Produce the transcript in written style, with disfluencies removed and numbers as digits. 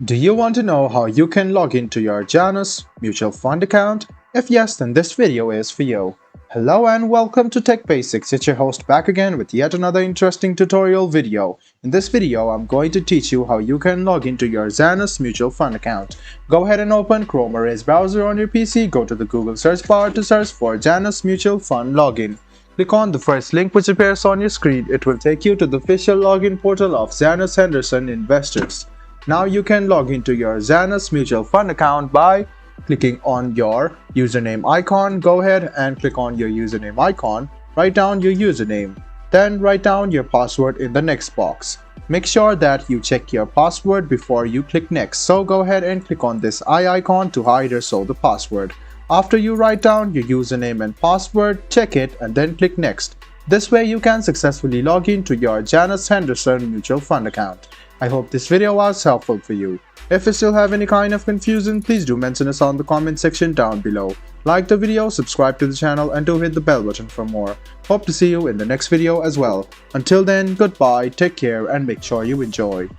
Do you want to know how you can log into your Janus Mutual Fund account? If yes, then this video is for you. Hello and welcome to Tech Basics. It's your host back again with yet another interesting tutorial video. In this video, I'm going to teach you how you can log into your Janus Mutual Fund account. Go ahead and open Chrome or Edge browser on your PC, go to the Google search bar to search for Janus Mutual Fund login. Click on the first link which appears on your screen. It will take you to the official login portal of Janus Henderson Investors. Now you can log into your Janus Mutual Fund account by clicking on your username icon. Go ahead and click on your username icon. Write down your username. Then write down your password in the next box. Make sure that you check your password before you click next. So go ahead and click on this eye icon to hide or show the password. After you write down your username and password, check it and then click next. This way you can successfully log into your Janus Henderson Mutual Fund account. I hope this video was helpful for you. If you still have any kind of confusion, please do mention us on the comment section down below. Like the video, subscribe to the channel and do hit the bell button for more. Hope to see you in the next video as well. Until then, goodbye, take care and make sure you enjoy.